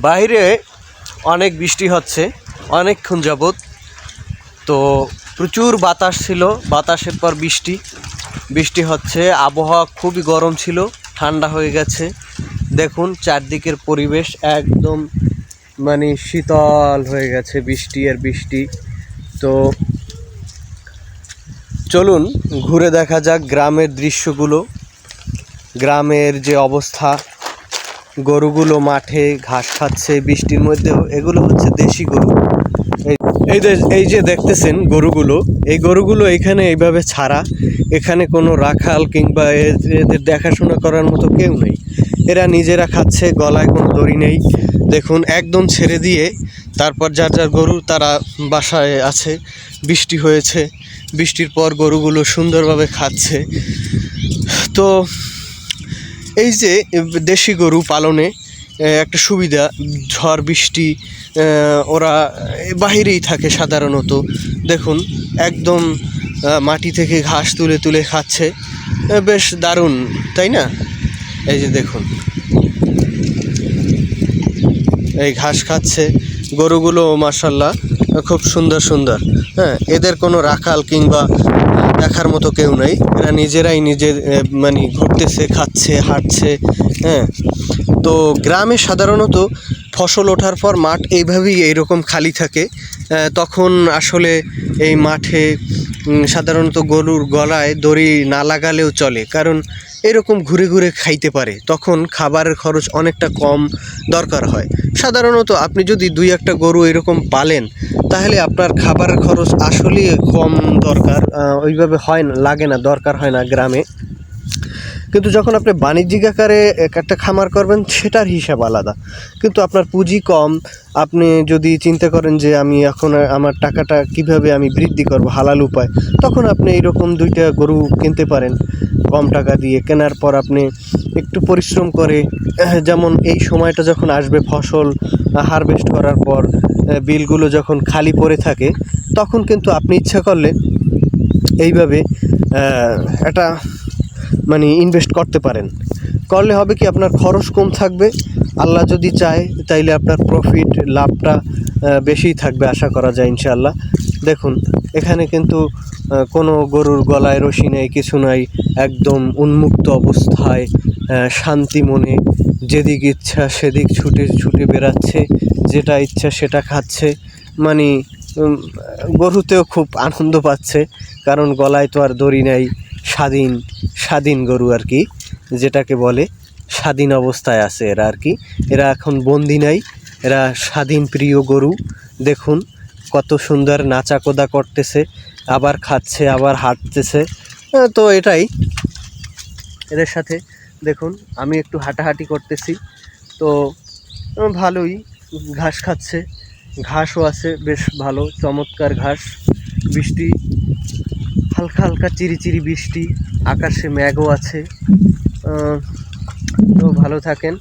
বাইরে অনেক বৃষ্টি হচ্ছে অনেকক্ষণ যাবৎ। তো প্রচুর বাতাস ছিল, বাতাসের পর বৃষ্টি হচ্ছে। আবহাওয়া খুবই গরম ছিল, ঠান্ডা হয়ে গেছে। দেখুন চারদিকের পরিবেশ একদম মানে শীতল হয়ে গেছে, বৃষ্টি আর বৃষ্টি। তো চলুন ঘুরে দেখা যাক গ্রামের দৃশ্যগুলো, গ্রামের যে অবস্থা। গরুগুলো মাঠে ঘাস খাচ্ছে বৃষ্টির মধ্যেও। এগুলো হচ্ছে দেশি গরু। এই যে দেখতেছেন এই গরুগুলো এখানে এইভাবে ছাড়া। এখানে কোনো রাখাল কিংবা এদের দেখাশোনা করার মতো কেউ নেই। এরা নিজেরা খাচ্ছে, গলায় কোনো দড়ি নেই। দেখুন একদম ছেড়ে দিয়ে তারপর যার যার গরু তারা বাসায় আছে। বৃষ্টি হয়েছে, বৃষ্টির পর গরুগুলো সুন্দরভাবে খাচ্ছে। তো এই যে দেশি গরু পালনে একটা সুবিধা, ঝড় বৃষ্টি ওরা বাহিরেই থাকে সাধারণত। দেখুন একদম মাটি থেকে ঘাস তুলে তুলে খাচ্ছে, বেশ দারুণ তাই না? এই যে দেখুন এই ঘাস খাচ্ছে গরুগুলো, মাশাআল্লাহ খুব সুন্দর সুন্দর। হ্যাঁ, এদের কোনো রাখাল কিংবা দেখার মতো কেউ নেই। এরা নিজেরাই মানে ঘুরতেছে, খাচ্ছে, হাঁটছে। হ্যাঁ, তো গ্রামে সাধারণত ফসল ওঠার পর মাঠ এইরকম খালি থাকে। তখন আসলে এই মাঠে সাধারণত গরুর গলায় দড়ি না লাগালেও চলে, কারণ এরকম ঘুরে ঘুরে খাইতে পারে। তখন খাবারের খরচ অনেকটা কম দরকার হয়। সাধারণত আপনি যদি 2-1টা গরু এরকম পালেন, তাহলে আপনার খাবারের খরচ আসলেই কম দরকার, ওইভাবে লাগে না, দরকার হয় না গ্রামে। কিন্তু যখন আপনি বাণিজ্যিক আকারে একটা খামার করবেন, সেটার হিসাব আলাদা। কিন্তু আপনার পুঁজি কম, আপনি যদি চিন্তা করেন যে আমি এখন আমার টাকাটা কিভাবে আমি বৃদ্ধি করব হালাল উপায়, তখন আপনি এইরকম 2টা গরু কিনতে পারেন কম টাকা দিয়ে। কেনার পর আপনি একটু পরিশ্রম করে, যেমন এই সময়টা যখন আসবে ফসল হারভেস্ট করার পর বিলগুলো যখন খালি পড়ে থাকে, তখন কিন্তু আপনি ইচ্ছা করলে এইভাবে একটা মানে ইনভেস্ট করতে পারেন। করলে হবে কি, আপনার খরচ কম থাকবে। আল্লাহ যদি চায় তাইলে আপনার প্রফিট, লাভটা বেশিই থাকবে আশা করা যায় ইনশাআল্লাহ। দেখুন এখানে কিন্তু কোনো গরুর গলায় রশি নেই, কিছু নাই। একদম উন্মুক্ত অবস্থায় শান্তি মনে যেদিক ইচ্ছা সেদিক ছুটে ছুটে বেড়াচ্ছে, যেটা ইচ্ছা সেটা খাচ্ছে। মানে গরুতেও খুব আনন্দ পাচ্ছে, কারণ গলায় তো আর দড়ি নেই। স্বাধীন গরু আর কি, যেটাকে বলে স্বাধীন অবস্থায় আছে এরা আর কি। এরা এখন বন্দি নাই, এরা স্বাধীন প্রিয় গরু। দেখুন কত সুন্দর নাচাকোদা করতেছে, আবার খাচ্ছে, আবার হাঁটতেছে। তো এটাই এদের সাথে। দেখুন আমি একটু হাঁটাহাঁটি করতেছি, তো ভালোই ঘাস খাচ্ছে। ঘাসও আছে বেশ ভালো, চমৎকার ঘাস। বৃষ্টি হালকা হালকা চিরিচিরি বৃষ্টি, আকাশে মেঘও আছে। তো ভালো থাকেন।